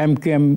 MQM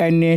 NA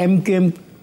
MQM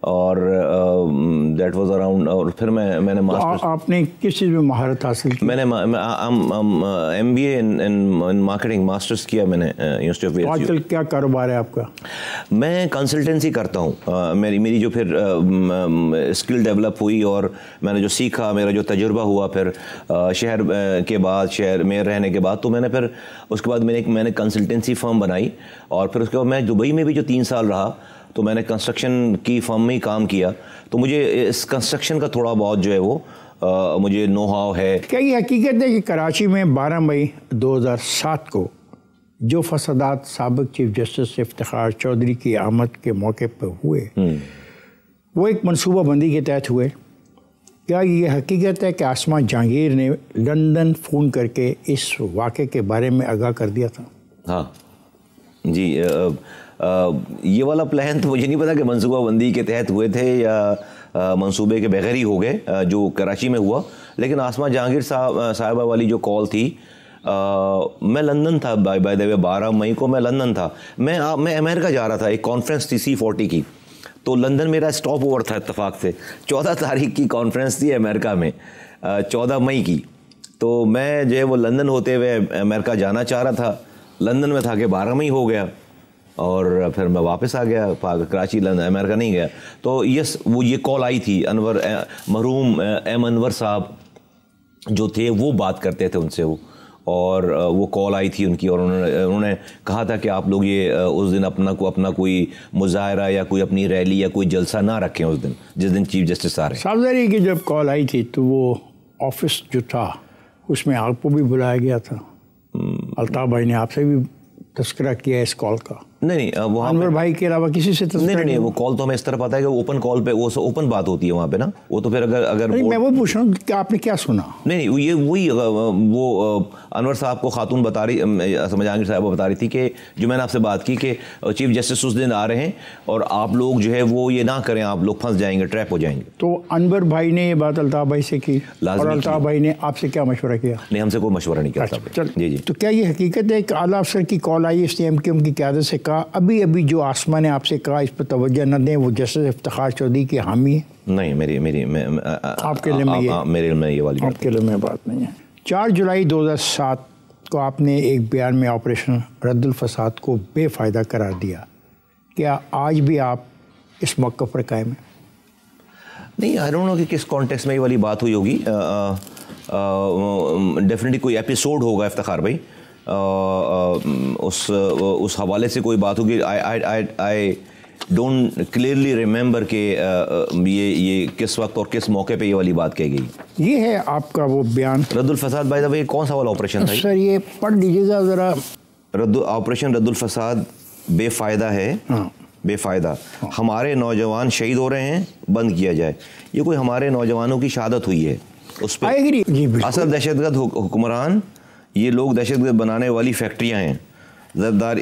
اور that was around. اور پھر میں نے ماسٹر. آپ نے کس چیز میں مہارت حاصل کی؟ میں نے MBA ان مارکیٹنگ ماسٹرس کیا میں نے یونیورسٹی آف ویلز. آج کل کیا کاروبار ہے آپ کا؟ میں کنسلٹنسی کرتا ہوں. میری جو پھر اسکل ڈیولپ ہوئی اور میں نے جو سیکھا, میرا جو تجربہ ہوا پھر شہر کے بعد, شہر میں رہنے کے بعد, تو میں نے پھر اس کے بعد میں نے کنسلٹنسی فرم بنائی. اور پھر اس کے بعد میں دبئی میں بھی جو 3 سال رہا تو میں نے کنسٹرکشن کی فرم میں ہی کام کیا. تو مجھے اس کنسٹرکشن کا تھوڑا بہت جو ہے وہ مجھے نو ہاؤ ہے. کیا یہ حقیقت ہے کہ کراچی میں 12 مئی 2007 کو جو فسادات سابق چیف جسٹس افتخار چودھری کی آمد کے موقع پہ ہوئے وہ ایک منصوبہ بندی کے تحت ہوئے؟ کیا یہ حقیقت ہے کہ آسمہ جہانگیر نے لندن فون کر کے اس واقعے کے بارے میں آگاہ کر دیا تھا؟ ہاں جی, یہ والا پلان تو مجھے نہیں پتا کہ منصوبہ بندی کے تحت ہوئے تھے یا منصوبے کے بغیر ہی ہو گئے جو کراچی میں ہوا. لیکن آسمہ جہانگیر صاحبہ والی جو کال تھی, میں لندن تھا بائی دا وے. 12 مئی کو میں لندن تھا. میں امریکہ جا رہا تھا, ایک کانفرنس تھی C40 کی. تو لندن میرا اسٹاپ اوور تھا اتفاق سے. 14 تاریخ کی کانفرنس تھی امریکہ میں, 14 مئی کی. تو میں جو ہے وہ لندن ہوتے ہوئے امریکہ جانا چاہ رہا تھا. لندن میں تھا کہ 12 مئی ہو گیا اور پھر میں واپس آ گیا کراچی. لندن امریکہ نہیں گیا. تو یس, وہ یہ کال آئی تھی. مرحوم ایم انور صاحب جو تھے وہ بات کرتے تھے ان سے, وہ کال آئی تھی ان کی, اور انہوں نے کہا تھا کہ آپ لوگ یہ اس دن اپنا کوئی مظاہرہ یا کوئی اپنی ریلی یا کوئی جلسہ نہ رکھیں اس دن, جس دن چیف جسٹس آ رہے ہیں. صاحب ظاہر کی جب کال آئی تھی تو وہ آفس جو تھا اس میں آپ کو بھی بلایا گیا تھا. الطاف بھائی نے آپ سے بھی تذکرہ کیا اس کال کا؟ نہیں, وہ انور بھائی کے علاوہ کسی سے تذکرہ نہیں, وہ کال تو ہمیں اس طرح پتا ہے کہ اوپن کال پہ, وہ اوپن بات ہوتی ہے وہاں پہ نا. وہ تو پھر اگر میں وہ پوچھ رہا ہوں کہ آپ نے کیا سنا؟ نہیں, یہ وہی وہ انور صاحب کو خاتون بتا رہی, جہانگیر صاحبہ بتا رہی تھی کہ جو میں نے آپ سے بات کی کہ چیف جسٹس اس دن آ رہے ہیں اور آپ لوگ جو ہے وہ یہ نہ کریں, آپ لوگ پھنس جائیں گے, ٹریپ ہو جائیں گے. تو انور بھائی نے یہ بات الطاف بھائی سے کی, اور الطاف بھائی نے آپ سے کیا مشورہ کیا؟ نہیں, ہم سے کوئی مشورہ نہیں کیا. جی. تو کیا یہ حقیقت ہے کہ اعلیٰ افسر کی کال آئی, اس نے MKM کی قیادت سے کہا ابھی جو آسمہ نے آپ سے کہا اس پر توجہ نہ دیں, وہ جسٹس افتخار چودھری کی حامی ہے؟ نہیں, آپ کے علم میں یہ والی آپ کے علم میں بات نہیں ہے. 4 جولائی 2007 کو آپ نے ایک بیان میں آپریشن رد الفساد کو بے فائدہ قرار دیا. کیا آج بھی آپ اس موقع پر قائم ہیں؟ نہیں, آئی ڈونٹ نو کہ کس کانٹیکس میں یہ والی بات ہوئی ہوگی. ڈیفینیٹلی کوئی ایپیسوڈ ہوگا افتخار بھائی, اس حوالے سے کوئی بات ہوگی. آئی ڈونٹ کلیئرلی ریممبر کہ یہ کس وقت اور کس موقع پہ یہ والی بات کہی گئی. یہ ہے آپ کا وہ بیان رد الفساد. بائی دا وے کون سا والا آپریشن تھا سر؟ یہ پڑھ لیجیے گا ذرا. آپریشن رد الفساد بے فائدہ ہے. بے فائدہ. ہمارے نوجوان شہید ہو رہے ہیں, بند کیا جائے. یہ کوئی ہمارے نوجوانوں کی شہادت ہوئی ہے, اس پہ اصل دہشت گرد حکمران, یہ لوگ دہشت گرد بنانے والی فیکٹریاں ہیں. زردار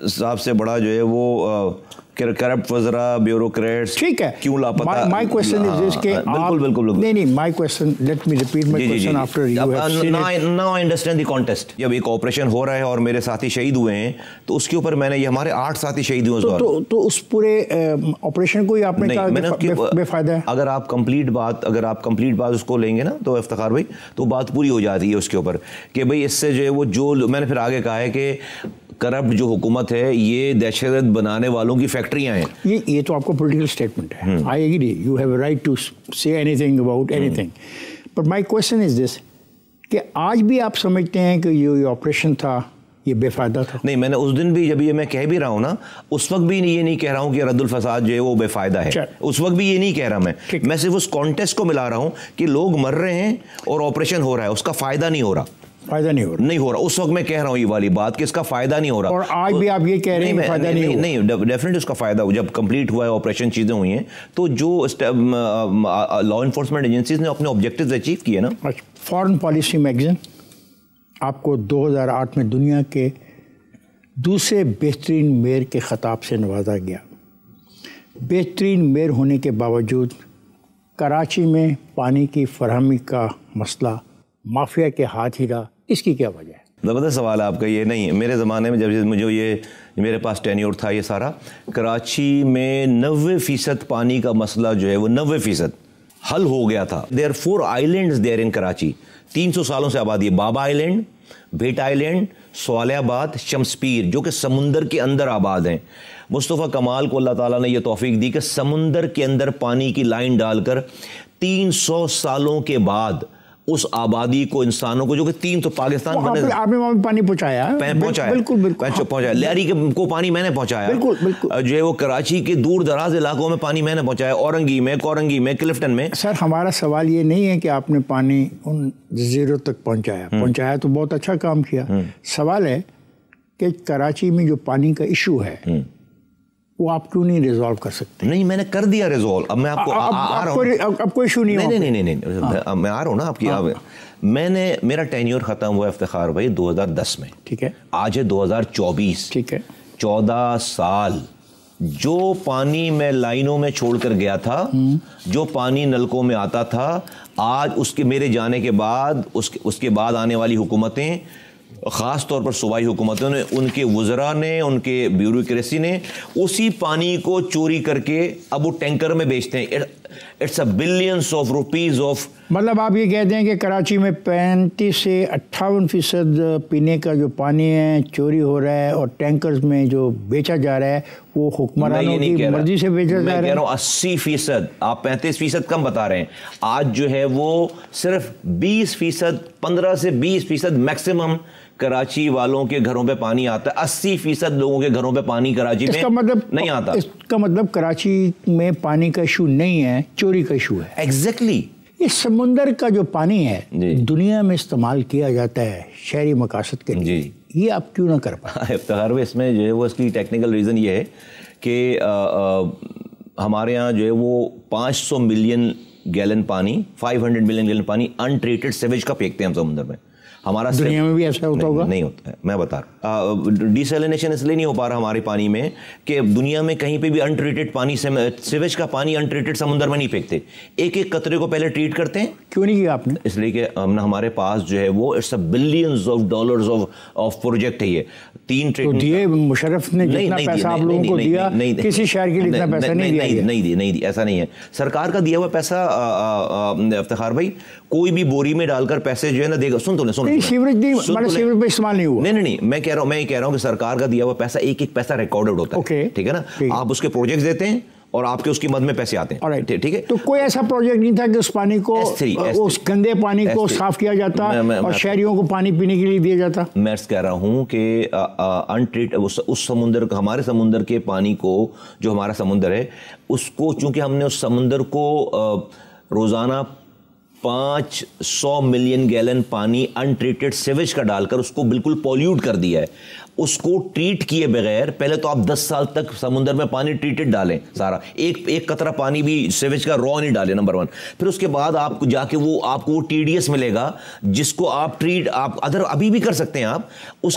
صاحب سے بڑا جو ہے وہ کرپٹ وزراء, بیوروکریٹس ٹھیک ہے, کیوں لاپتہ. مائی کوسچن از دس کہ بالکل نہیں, my question, let me repeat my question after you have seen it. Now I understand the context. جب ایک آپریشن ہو رہا ہے اور میرے ساتھی شہید ہوئے ہیں تو اس کے اوپر میں نے, یہ ہمارے 8 ساتھی شہید ہوئے اس دور. تو اس پورے آپریشن کو ہی آپ نے کہا بے فائدہ ہے. اگر آپ کمپلیٹ بات اس کو لیں گے نا تو افتخار بھائی, تو بات پوری ہو جاتی ہے اس کے اوپر کہ بھئی اس سے جو ہے وہ جو میں نے پھر آگے کہا ہے کہ کرپٹ جو حکومت ہے یہ دہشت گرد بنانے والوں کی فیکٹریاں ہیں. یہ تو آپ کو پولیٹیکل اسٹیٹمنٹ ہے. I agree, you have a right to say anything about anything, but my question is this کہ آج بھی آپ سمجھتے ہیں کہ یہ آپریشن تھا یہ بے فائدہ تھا؟ نہیں, میں نے اس دن بھی, جب یہ میں کہہ بھی رہا ہوں نا, اس وقت بھی یہ نہیں کہہ رہا ہوں کہ رد الفساد جو ہے وہ بے فائدہ ہے. اس وقت بھی یہ نہیں کہہ رہا میں صرف اس کانٹیکسٹ کو ملا رہا ہوں کہ لوگ مر رہے ہیں اور آپریشن ہو رہا ہے, اس کا فائدہ نہیں ہو رہا. نہیں ہو رہا. اس وقت میں کہہ رہا ہوں یہ والی بات کہ اس کا فائدہ نہیں ہو رہا. اور آج بھی آپ یہ کہہ رہے ہیں فائدہ نہیں, ڈیفینیٹلی اس کا فائدہ جب کمپلیٹ ہوا ہے, آپریشن چیزیں ہوئی ہیں, تو جو لا انفورسمنٹ ایجنسیز نے اپنے آبجیکٹیوز اچیو کیے نا. فارن پالیسی میگزین آپ کو 2008 میں دنیا کے دوسرے بہترین میئر کے خطاب سے نوازا گیا. بہترین میئر ہونے کے باوجود کراچی میں پانی کی فراہمی کا مسئلہ مافیا کے ہاتھ ہی رہا. اس کی کیا وجہ ہے؟ زبردست سوال ہے آپ کا یہ. نہیں, میرے زمانے میں جب مجھے یہ میرے پاس ٹینیور تھا یہ سارا, کراچی میں 90% پانی کا مسئلہ جو ہے وہ 90% حل ہو گیا تھا. دیر 4 آئیلینڈز دیر ان کراچی, 300 سالوں سے آبادی ہے. بابا آئیلینڈ, بھیٹ آئیلینڈ, صالح آباد, شمس پیر, جو کہ سمندر کے اندر آباد ہیں. مصطفیٰ کمال کو اللہ تعالیٰ نے یہ توفیق دی کہ سمندر کے اندر پانی کی لائن ڈال کر 300 سالوں کے بعد اس آبادی کو, انسانوں کو, جو کہ 3 تو پاکستان آپ نے وہاں پانی پہنچایا, بالکل پہنچایا. لہری کو پانی میں نے پہنچایا, جو ہے وہ کراچی کے دور دراز علاقوں میں پانی میں نے پہنچایا, اورنگی میں, کورنگی میں, کلفٹن میں. سر ہمارا سوال یہ نہیں ہے کہ آپ نے پانی ان جزیروں تک پہنچایا تو بہت اچھا کام کیا. سوال ہے کہ کراچی میں جو پانی کا ایشو ہے وہ آپ کیوں نہیں ریزالو کر سکتے؟ نہیں, میں نے کر دیا ریزالو. اب میں آپ کو آ رہا ہوں, اب کوئی ایشو نہیں. نہیں, میں آ رہا ہوں نا آپ کی. میں نے, میرا ٹینیور ختم ہوا افتخار بھائی 2010 میں, ٹھیک ہے, آج ہے 2024, ٹھیک ہے, 14 سال. جو پانی میں لائنوں میں چھوڑ کر گیا تھا, جو پانی نلکوں میں آتا تھا, آج اس کے میرے جانے کے بعد اس کے بعد آنے والی حکومتیں, خاص طور پر صوبائی حکومتوں نے, ان کے وزراء نے, ان کے بیوروکریسی نے اسی پانی کو چوری کر کے اب وہ ٹینکر میں بیچتے ہیں. It's billions of rupees of. مطلب آپ یہ کہتے ہیں کہ کراچی میں 35 سے 58% پینے کا جو پانی ہے چوری ہو رہا ہے, اور ٹینکرز میں جو بیچا جا رہا ہے وہ حکمرانوں کی مرضی سے بیچا جا رہا ہے. میں کہہ رہا ہوں 80%, آپ 35% کم بتا رہے ہیں. آج جو ہے وہ صرف 20%, 15 سے 20% میکسیمم کراچی والوں کے گھروں پہ پانی آتا ہے. 80% لوگوں کے گھروں پہ پانی کراچی میں نہیں آتا. اس کا مطلب کراچی میں پانی کا ایشو نہیں ہے, چوری کا ایشو ہے. ایگزیکٹلی. یہ سمندر کا جو پانی ہے دنیا میں استعمال کیا جاتا ہے شہری مقاصد کے لیے, یہ آپ کیوں نہ کر پائیں؟ افتخار میں اس میں جو ہے وہ اس کی ٹیکنیکل ریزن یہ ہے کہ ہمارے ہاں جو ہے وہ 500 ملین گیلن پانی, 500 ملین گیلن پانی ان ٹریٹڈ سیویج کا پھینکتے ہیں ہم سمندر میں. ہمارا دنیا میں بھی ایسا ہوتا ہوگا؟ نہیں ہوتا ہے, میں بتا رہا ہوں. ڈیسیلینیشن اس لیے نہیں ہو پا رہا ہمارے پانی میں کہ دنیا میں کہیں پہ بھی ان ٹریٹڈ پانی, سیویج کا پانی ان ٹریٹڈ سمندر میں نہیں پھینکتے. ایک ایک قطرے کو پہلے ٹریٹ کرتے ہیں. کیوں نہیں کیا آپ نے؟ اس لیے کہ ہمارے پاس جو ہے وہ it's billions of dollars of project ہے. یہ 3 ٹریٹ دیے مشرف نے جتنا پیسہ آپ لوگوں کو دیا, کسی شہر کے لیے اتنا پیسہ نہیں دیا. ایسا نہیں ہے. سرکار کا دیا ہوا پیسہ افتخار بھائی کوئی بھی بوری میں ڈال کر پیسے جو ہے نا دے گا. سن تو سیوریج پہ استعمال نہیں ہوا. نہیں, میں کہہ رہا ہوں کہ سرکار کا دیا ہوا پیسہ ایک ایک پیسہ ریکارڈڈ ہوتا ہے, ٹھیک ہے نا. آپ اس کے پروجیکٹس دیتے ہیں اور آپ کے اس کی مد میں پیسے آتے ہیں, ٹھیک ہے. تو کوئی ایسا پروجیکٹ نہیں تھا کہ اس پانی کو, اس گندے پانی کو صاف کیا جاتا اور شہریوں کو پانی پینے کے لیے دیا جاتا؟ میں کہہ رہا ہوں کہ اس سمندر, ہمارے سمندر کے پانی کو, جو ہمارا سمندر ہے اس کو, چونکہ ہم نے اس سمندر کو روزانہ 500 ملین گیلن پانی ان ٹریٹڈ سیویج کا ڈال کر اس کو بالکل پولیوٹ کر دیا ہے. اس کو ٹریٹ کیے بغیر, پہلے تو آپ 10 سال تک سمندر میں پانی ٹریٹڈ ڈالیں سارا, ایک قطرہ پانی بھی سیویج کا را نہیں ڈالیں, نمبر 1. پھر اس کے بعد آپ جا کے وہ آپ کو ٹی ڈی ایس ملے گا جس کو آپ ٹریٹ, آپ ادھر ابھی بھی کر سکتے ہیں.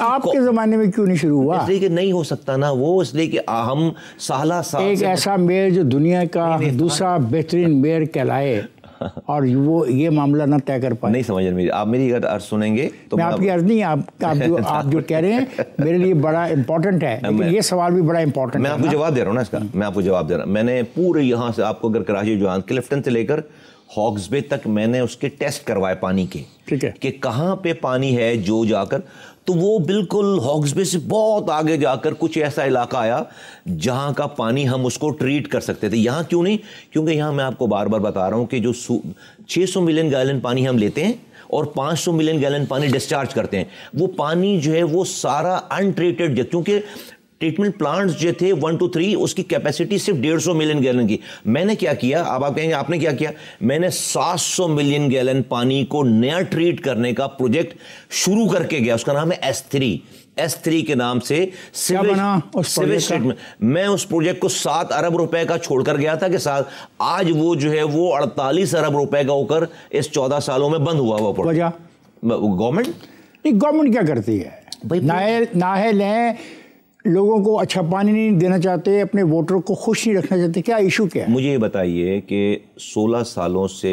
آپ کے زمانے میں کیوں نہیں شروع ہوا؟ اس لیے کہ نہیں ہو سکتا نا وہ, اس لیے کہ ہم سالہ سال ایک ایسا میئر جو دنیا کا دوسرا بہترین میئر کہلائے اور وہ یہ معاملہ نہ طے کر پائے. نہیں سمجھ رہے, آپ میری اگر عرض سنیں گے تو میں آپ کی عرض نہیں, آپ جو کہہ رہے ہیں میرے لیے بڑا امپورٹنٹ ہے, لیکن یہ سوال بھی بڑا امپورٹنٹ ہے. میں آپ کو جواب دے رہا ہوں نا اس کا, میں آپ کو جواب دے رہا ہوں. میں نے پورے یہاں سے آپ کو اگر کراچی جو کلفٹن سے لے کر ہاکس بے تک میں نے اس کے ٹیسٹ کروائے پانی کے, ٹھیک ہے, کہ کہاں پہ پانی ہے جو جا کر, تو وہ بالکل ہاکس بے سے بہت آگے جا کر کچھ ایسا علاقہ آیا جہاں کا پانی ہم اس کو ٹریٹ کر سکتے تھے. یہاں کیوں نہیں؟ کیونکہ یہاں میں آپ کو بار بار بتا رہا ہوں کہ جو 600 ملین گیلن پانی ہم لیتے ہیں اور 500 ملین گیلن پانی ڈسچارج کرتے ہیں, وہ پانی جو ہے وہ سارا ان ٹریٹڈ, کیونکہ ٹریٹمنٹ پلانٹس جو تھے 1 to 3 اس کی کیپیسٹی صرف 150 ملین گیلن کی. میں نے کیا کیا, اب آپ کہیں گے آپ نے کیا کیا, میں نے 700 ملین گیلن پانی کو نیا ٹریٹ کرنے کا پروجیکٹ شروع کر کے گیا. اس کا نام ہے S3 کے نام سے سیویج ٹریٹمنٹ. میں اس پروجیکٹ کو 7 ارب روپے کا چھوڑ کر گیا تھا کہ آج وہ جو ہے وہ 48 ارب روپے کا ہو کر اس 14 سالوں میں بند ہوا ہوا پروجیکٹ. گورنمنٹ کیا کرتی ہے؟ نااہل ہیں, لوگوں کو اچھا پانی نہیں دینا چاہتے, اپنے ووٹر کو خوش نہیں رکھنا چاہتے, کیا ایشو کیا ہے؟ مجھے یہ بتائیے کہ 16 سالوں سے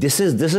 This is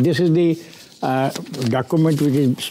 This is the document which is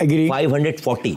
540।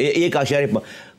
1.5।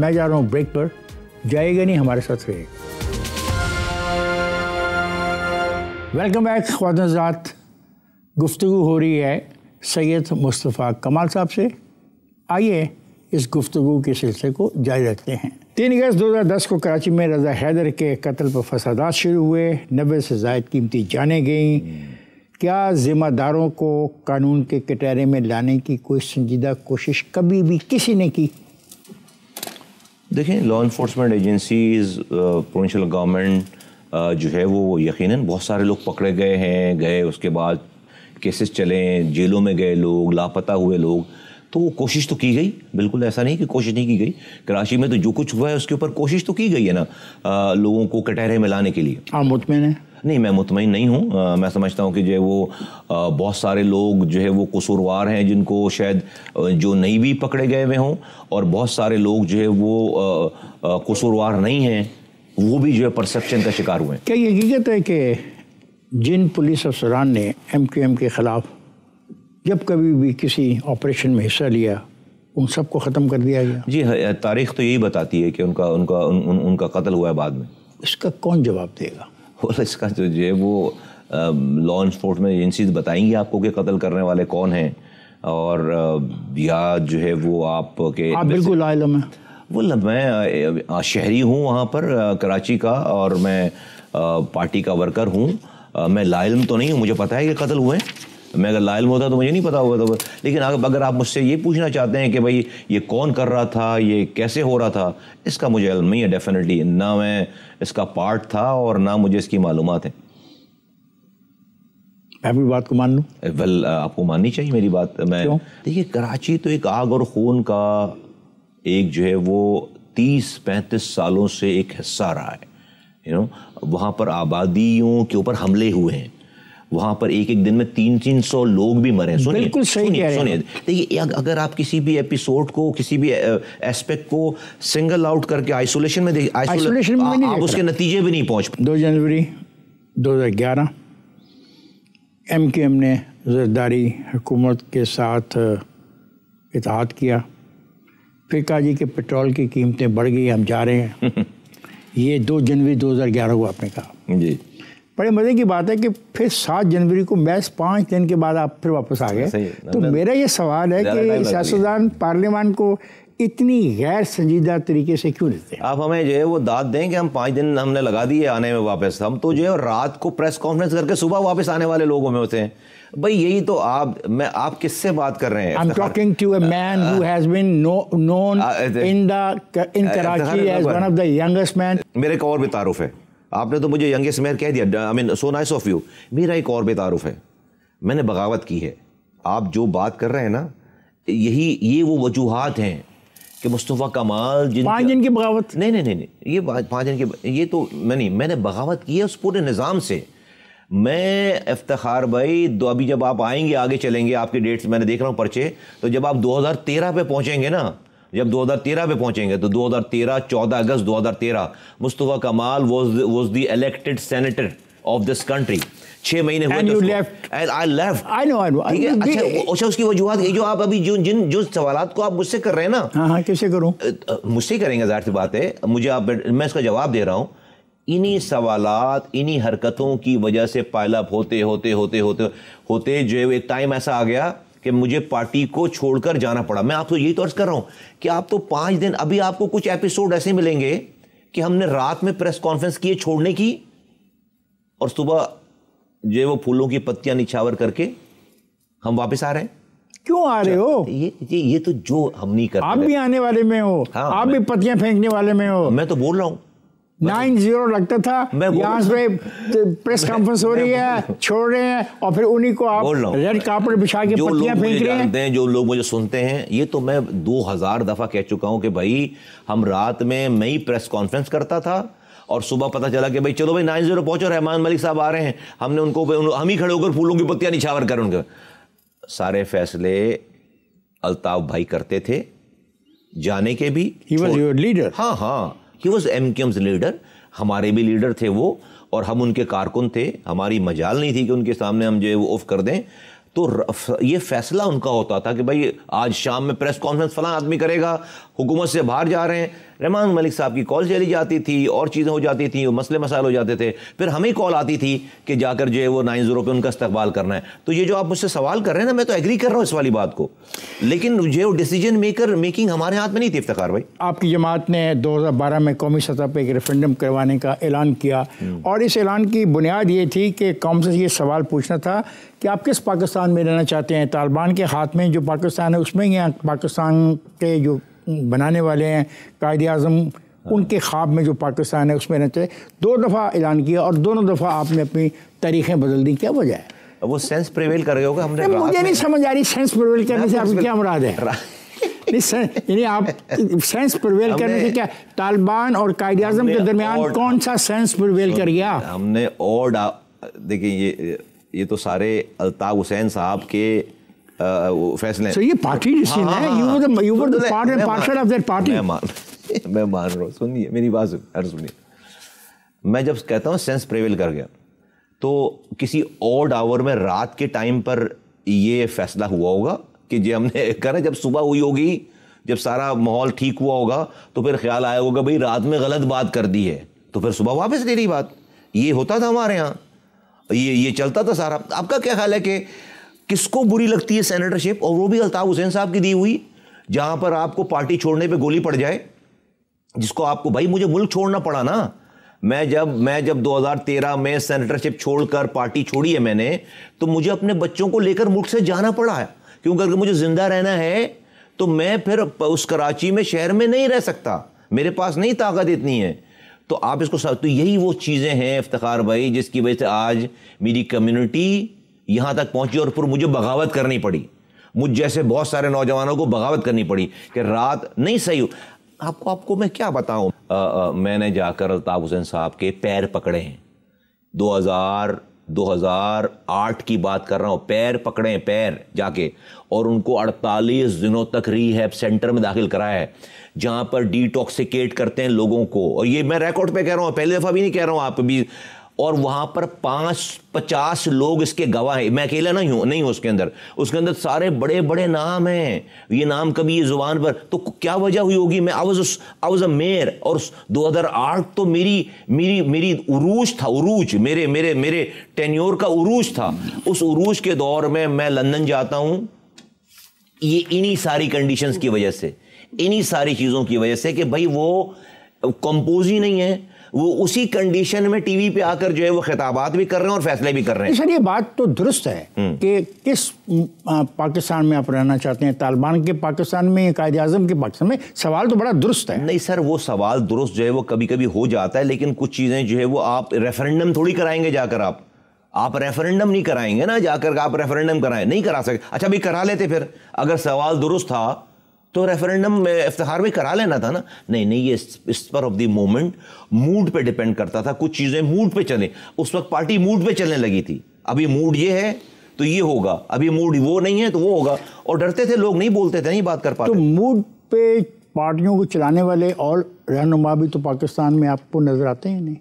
میں جا رہا ہوں بریک پر. جائے گا نہیں, ہمارے ساتھ رہے گا. ویلکم بیک خواتین حضرات. گفتگو ہو رہی ہے سید مصطفیٰ کمال صاحب سے. آئیے اس گفتگو کے سلسلے کو جاری رکھتے ہیں. 3 اگست 2010 کو کراچی میں رضا حیدر کے قتل پر فسادات شروع ہوئے. 90 سے زائد قیمتی جانیں گئیں. کیا ذمہ داروں کو قانون کے کٹہرے میں لانے کی کوئی سنجیدہ کوشش کبھی بھی کسی نے کی؟ دیکھیں, law enforcement agencies, provincial government جو ہے وہ یقیناً بہت سارے لوگ پکڑے گئے, اس کے بعد کیسز چلیں, جیلوں میں گئے لوگ, لاپتہ ہوئے لوگ. تو وہ کوشش تو کی گئی, بالکل ایسا نہیں کہ کوشش نہیں کی گئی. کراچی میں تو جو کچھ ہوا ہے اس کے اوپر کوشش تو کی گئی ہے نا, لوگوں کو کٹہرے میں لانے کے لیے. آپ مطمئن ہیں؟ نہیں, میں مطمئن نہیں ہوں. میں سمجھتا ہوں کہ جو ہے وہ بہت سارے لوگ جو ہے وہ قصوروار ہیں, جن کو شاید جو نہیں بھی پکڑے گئے ہوئے ہوں, اور بہت سارے لوگ جو ہے وہ قصوروار نہیں ہیں, وہ بھی جو ہے پرسیپشن کا شکار ہوئے ہیں. کیا یہ حقیقت ہے کہ جن پولیس افسران نے MQM کے خلاف جب کبھی بھی کسی آپریشن میں حصہ لیا ان سب کو ختم کر دیا گیا؟ جی, تاریخ تو یہی بتاتی ہے کہ ان کا قتل ہوا ہے بعد میں. اس کا کون جواب دے گا؟ اس کا جو ہے وہ لا انفورسمنٹ ایجنسیز بتائیں گی آپ کو کہ قتل کرنے والے کون ہیں, اور یا جو ہے وہ آپ بالکل عالم ہیں. وہ میں شہری ہوں وہاں پر کراچی کا, اور میں پارٹی کا ورکر ہوں. میں لا علم تو نہیں ہوں, مجھے پتہ ہے کہ قتل ہوئے ہیں. میں اگر لا علم ہوتا تو مجھے نہیں پتا ہوگا. تو لیکن اگر آپ مجھ سے یہ پوچھنا چاہتے ہیں کہ بھائی یہ کون کر رہا تھا, یہ کیسے ہو رہا تھا, اس کا مجھے علم نہیں ہے ڈیفینیٹلی. نہ میں اس کا پارٹ تھا اور نہ مجھے اس کی معلومات ہیں. میں بھی بات کو مان لوں؟ ویل, آپ کو ماننی چاہیے میری بات. میں دیکھیے, کراچی تو ایک آگ اور خون کا ایک جو ہے وہ 30-35 سالوں سے ایک حصہ رہا ہے. وہاں پر آبادیوں کے اوپر حملے ہوئے ہیں, وہاں پر ایک دن میں 300 لوگ بھی مرے. بالکل صحیح کہہ رہے ہیں. دیکھیے, اگر آپ کسی بھی ایپیسوڈ کو, کسی بھی ایسپیکٹ کو سنگل آؤٹ کر کے آئسولیشن میں آپ اس کے نتیجے بھی نہیں پہنچ. 2 جنوری 2011 MQM نے زرداری حکومت کے ساتھ اتحاد کیا. پھر کہا جی کہ پیٹرول کی قیمتیں بڑھ گئی, ہم جا رہے ہیں. یہ 2 جنوری 2011 کو آپ نے کہا. جی, بڑے مزے کی بات ہے کہ پھر 7 جنوری کو محض 5 دن کے بعد آپ پھر واپس آ گئے. تو میرا یہ سوال ہے کہ سیاستدان پارلیمان کو اتنی غیر سنجیدہ طریقے سے کیوں لیتے ہیں؟ آپ ہمیں جو ہے وہ داد دیں کہ ہم 5 دن ہم نے لگا دیے آنے میں واپس. ہم تو جو ہے رات کو پریس کانفرنس کر کے صبح واپس آنے والے لوگوں میں ہوتے ہیں. بھائی یہی تو آپ کس سے بات کر رہے ہیں؟ I'm talking to a man who has been known in Karachi as one of the youngest men. میرے ایک اور بھی تعارف ہے. آپ نے تو مجھے ینگسٹ مین کہہ دیا. I mean so nice of you. میرا ایک اور بھی تعارف ہے. میں نے بغاوت کی ہے. آپ جو بات کر رہے ہیں نا, یہ وہ وجوہات ہیں کہ مصطفیٰ کمال 5 دن کی بغاوت نہیں, یہ 5 دن کی, یہ تو میں نے بغاوت کی ہے اس پورے نظام سے. میں افتخار بھائی, ابھی جب آپ آئیں گے, آگے چلیں گے, آپ کے ڈیٹس میں نے دیکھ رہا ہوں پرچے, تو جب آپ 2013 پہ پہنچیں گے نا, جب 2013 پہ پہنچیں گے تو 2013 14 اگست 2013 مصطفیٰ کمال was the elected senator of this country. 6 مہینے ہوئے. And you left. And I left. I know. اچھا, اس کی وجوہات جو آپ ابھی جو سوالات کو آپ مجھ سے کر رہے ہیں نا. ہاں, کیسے کروں؟ مجھ سے کریں گے, ظاہر سی بات ہے. میں اس کا جواب دے رہا ہوں. انہی سوالات, انہی حرکتوں کی وجہ سے پائل اپ ہوتے جو ایک ٹائم ایسا آ گیا کہ مجھے پارٹی کو چھوڑ کر جانا پڑا. میں آپ کو یہی تو عرض کر رہا ہوں کہ آپ تو 5 دن, ابھی آپ کو کچھ ایپیسوڈ ایسے ملیں گے کہ ہم نے رات میں پریس کانفرنس کی چھوڑنے کی, اور صبح جو وہ پھولوں کی پتیاں نچھاور کر کے ہم واپس آ رہے ہیں. کیوں آ رہے ہو؟ یہ تو جو ہم نہیں کرتے. آپ بھی آنے والے میں ہو, آپ بھی پتیاں پھینکنے والے میں ہو. میں تو بول رہا ہوں 9-0 لگتا تھا, یہاں سے پریس کانفرنس ہو رہی ہے, چھوڑ رہے ہیں, اور پھر انہی کو آپ ریڈ کارپٹ بچھا کے پتیاں پھینک رہے ہیں. جو لوگ مجھے سنتے ہیں, یہ تو میں 2000 دفعہ کہہ چکا ہوں کہ بھائی ہم رات میں ہی پریس کانفرنس کرتا تھا, اور صبح پتہ چلا کہ بھائی چلو بھائی 9-0 پہنچو, رحمان ملک صاحب آ رہے ہیں, ہم نے ان کو ہم ہی کھڑے ہو کر پھولوں کی پتیاں نچھاور کر ان کے سارے فیصلے الطاف بھائی کرتے تھے, جانے کے بھی. He was your leader. ہاں, he was MQM's لیڈر. ہمارے بھی لیڈر تھے وہ, اور ہم ان کے کارکن تھے. ہماری مجال نہیں تھی کہ ان کے سامنے ہم جو ہے وہ آف کر دیں. تو یہ فیصلہ ان کا ہوتا تھا کہ بھائی آج شام میں پریس کانفرنس فلاں آدمی کرے گا, حکومت سے باہر جا رہے ہیں. رحمان ملک صاحب کی کال چلی جاتی تھی اور چیزیں ہو جاتی تھیں, مسئلے مسائل ہو جاتے تھے, پھر ہمیں کال آتی تھی کہ جا کر جو ہے وہ 9-0 پہ ان کا استقبال کرنا ہے. تو یہ جو آپ مجھ سے سوال کر رہے ہیں نا, میں تو ایگری کر رہا ہوں اس والی بات کو, لیکن جو ڈیسیجن میکنگ ہمارے ہاتھ میں نہیں تھی. افتخار بھائی, آپ کی جماعت نے 2012 میں قومی سطح پہ ایک ریفرنڈم کروانے کا اعلان کیا, اور اس اعلان کی بنیاد یہ تھی کہ قوم سے یہ سوال پوچھنا تھا کہ آپ کس پاکستان میں رہنا چاہتے ہیں, طالبان کے ہاتھ میں جو پاکستان ہے اس میں, یا پاکستان کے جو بنانے والے ہیں قائد اعظم ان کے خواب میں جو پاکستان ہے اس میں رہنا چاہتے ہیں. 2 دفعہ اعلان کیا اور دونوں دفعہ آپ نے اپنی تاریخیں بدل دی. کیا وجہ ہے؟ وہ سینس پریویل کر گئے ہوگا. ہم نے مجھے نہیں سمجھ آ رہی سینس پریویل کرنے سے آپ کی کیا مراد ہے؟ یعنی آپ سینس پریویل کرنے سے کیا, طالبان اور قائد اعظم کے درمیان کون سا سینس پریویل کر گیا؟ ہم نے اور دیکھیں یہ تو سارے الطاف حسین صاحب کے فیصلے. یہ پارٹی ڈیسیژن ہے. You were the part and parcel of that party. میں مان رہا ہوں, سنیے میری بات سنیے. میں جب کہتا ہوں سینس پریویل کر گیا, تو کسی آڈ آور میں رات کے ٹائم پر یہ فیصلہ ہوا ہوگا کہ جو ہم نے کرا, جب صبح ہوئی ہوگی, جب سارا ماحول ٹھیک ہوا ہوگا, تو پھر خیال آیا ہوگا بھائی رات میں غلط بات کر دی ہے, تو پھر صبح واپس لے رہی بات. یہ ہوتا تھا ہمارے یہاں, یہ چلتا تھا سارا. آپ کا کیا خیال ہے کہ کس کو بری لگتی ہے سینیٹرشپ, اور وہ بھی الطاف حسین صاحب کی دی ہوئی, جہاں پر آپ کو پارٹی چھوڑنے پہ گولی پڑ جائے, جس کو آپ کو, بھائی مجھے ملک چھوڑنا پڑا نا. میں جب 2013 میں سینیٹرشپ چھوڑ کر پارٹی چھوڑی ہے میں نے, تو مجھے اپنے بچوں کو لے کر ملک سے جانا پڑا ہے, کیونکہ اگر مجھے زندہ رہنا ہے تو میں پھر اس کراچی میں شہر میں نہیں رہ سکتا, میرے پاس نہیں طاقت اتنی ہے. تو آپ اس کو تو یہی وہ چیزیں ہیں افتخار بھائی جس کی وجہ سے آج میری کمیونٹی یہاں تک پہنچی, اور پھر مجھے بغاوت کرنی پڑی. مجھ جیسے بہت سارے نوجوانوں کو بغاوت کرنی پڑی کہ رات نہیں صحیح. آپ کو میں کیا بتاؤں, میں نے جا کر الطاف حسین صاحب کے پیر پکڑے ہیں. 2008 کی بات کر رہا ہوں, پیر پکڑے ہیں, پیر جا کے, اور ان کو 48 دنوں تک ریہیب سینٹر میں داخل کرایا ہے, جہاں پر ڈیٹاکسیکیٹ کرتے ہیں لوگوں کو. اور یہ میں ریکارڈ پہ کہہ رہا ہوں, پہلی دفعہ بھی نہیں کہہ رہا ہوں آپ بھی. اور وہاں پر 50 لوگ اس کے گواہ ہیں, میں اکیلا نہیں ہوں اس کے اندر سارے بڑے بڑے نام ہیں. یہ نام کبھی یہ زبان پر, تو کیا وجہ ہوئی ہوگی؟ میں I was a mayor, اور 2008 تو میری عروج تھا, عروج میرے ٹینیور کا عروج تھا. اس عروج کے دور میں لندن جاتا ہوں, یہ انہی ساری کنڈیشنز کی وجہ سے, انہی ساری چیزوں کی وجہ سے کہ بھائی وہ کمپوز ہی نہیں ہے, وہ اسی کنڈیشن میں ٹی وی پہ آ کر جو ہے وہ خطابات بھی کر رہے ہیں اور فیصلے بھی کر رہے ہیں. سر یہ بات تو درست ہے کہ کس پاکستان میں آپ رہنا چاہتے ہیں, طالبان کے پاکستان میں یا قائد اعظم کے پاکستان میں, سوال تو بڑا درست ہے. نہیں سر, وہ سوال درست جو ہے وہ کبھی کبھی ہو جاتا ہے, لیکن کچھ چیزیں جو ہے وہ آپ ریفرنڈم تھوڑی کرائیں گے جا کر, آپ ریفرنڈم نہیں کرائیں گے نا, جا کر آپ ریفرنڈم کرائیں, نہیں کرا سکتے. اچھا بھی کرا لیتے پھر, اگر سوال درست تھا تو ریفرنڈم افتخار میں کرا لینا تھا نا. نہیں یہ اس پر آف دی مومنٹ موڈ پہ ڈیپینڈ کرتا تھا, کچھ چیزیں موڈ پہ چلیں. اس وقت پارٹی موڈ پہ چلنے لگی تھی, ابھی موڈ یہ ہے تو یہ ہوگا, ابھی موڈ وہ نہیں ہے تو وہ ہوگا, اور ڈرتے تھے لوگ, نہیں بولتے تھے, نہیں بات کر پاتے. تو موڈ پہ پارٹیوں کو چلانے والے اور رہنما بھی تو پاکستان میں آپ کو نظر آتے ہیں نہیں؟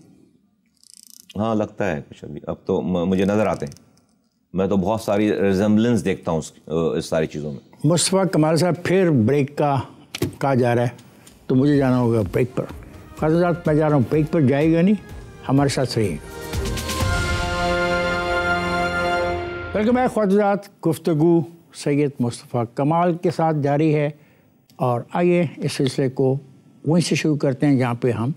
ہاں لگتا ہے کچھ, ابھی اب تو مجھے نظر آتے ہیں. میں تو بہت ساری ریزمبلنس دیکھتا ہوں اس ساری چیزوں میں. مصطفیٰ کمال صاحب پھر بریک کا کہا جا رہا ہے, تو مجھے جانا ہوگا بریک پر. خواجہ صاحب میں جا رہا ہوں بریک پر, جائے گا نہیں, ہمارے ساتھ رہیے گا. Welcome back. خواجہ صاحب گفتگو سید مصطفیٰ کمال کے ساتھ جاری ہے, اور آئیے اس سلسلے کو وہیں سے شروع کرتے ہیں جہاں پہ ہم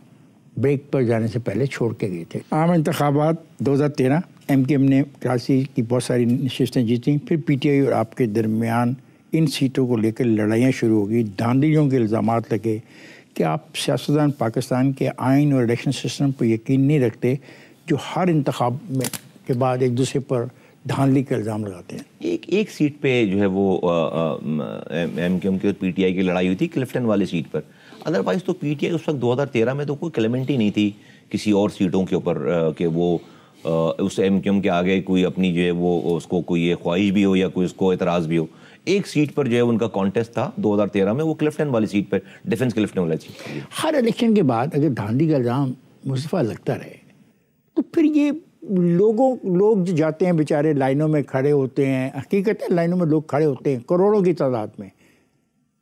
بریک پر جانے سے پہلے چھوڑ کے گئے تھے. عام انتخابات 2013 ایم کیو ایم نے کراچی کی بہت ساری نشستیں جیتیں, پھر پی ٹی آئی اور آپ کے درمیان ان سیٹوں کو لے کر لڑائیاں شروع ہو گئی, دھاندلیوں کے الزامات لگے کہ آپ سیاستدان پاکستان کے آئین اور الیکشن سسٹم پر یقین نہیں رکھتے, جو ہر انتخاب میں کے بعد ایک دوسرے پر دھاندلی کا الزام لگاتے ہیں. ایک سیٹ پہ جو ہے وہ ایم کیو ایم کی اور پی ٹی آئی کی لڑائی ہوئی تھی, کلفٹن والی سیٹ پر. ادروائز تو پی ٹی آئی اس وقت 2013 میں تو کوئی کلیمنٹ ہی نہیں تھی کسی اور سیٹوں کے اوپر کہ وہ اس ایم کیو ایم کے آگے کوئی اپنی جو ہے وہ اس کو کوئی یہ خواہش بھی ہو یا کوئی اس کو اعتراض بھی ہو. ایک سیٹ پر جو ہے ان کا کانٹیسٹ تھا 2013 میں, وہ کلفٹن والی سیٹ پر, ڈیفنس کلفٹن والی سیٹ. ہر الیکشن کے بعد اگر دھاندلی کا الزام مصطفیٰ لگتا رہے تو پھر یہ لوگ جو جاتے ہیں بیچارے لائنوں میں کھڑے ہوتے ہیں, حقیقت ہے لائنوں میں لوگ کھڑے ہوتے ہیں کروڑوں کی تعداد میں,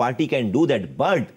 party can do that, but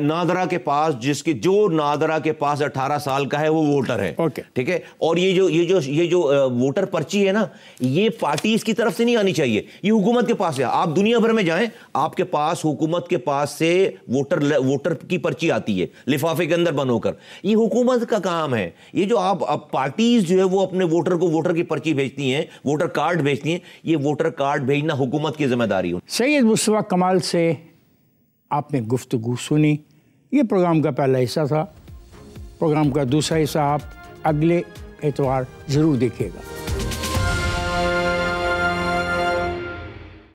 NADRA کے پاس جو نادرا کے پاس 18 سال کا ہے وہ ووٹر ہے, ٹھیک ہے, اور یہ جو ووٹر پرچی ہے نا, یہ پارٹیز کی طرف سے نہیں آنی چاہیے, یہ حکومت کے پاس ہے. آپ دنیا بھر میں جائیں, آپ کے پاس حکومت کے پاس سے ووٹر کی پرچی آتی ہے لفافے کے اندر بند ہو کر. یہ حکومت کا کام ہے. یہ جو آپ پارٹیز جو ہے وہ اپنے ووٹر کو ووٹر کی پرچی بھیجتی ہیں, ووٹر کارڈ بھیجتی ہیں, یہ ووٹر کارڈ بھیجنا حکومت کی ذمہ داری ہو. سید مصطفیٰ کمال سے آپ نے گفتگو سنی. یہ پروگرام کا پہلا حصہ تھا. پروگرام کا دوسرا حصہ آپ اگلے اتوار ضرور دیکھیے گا.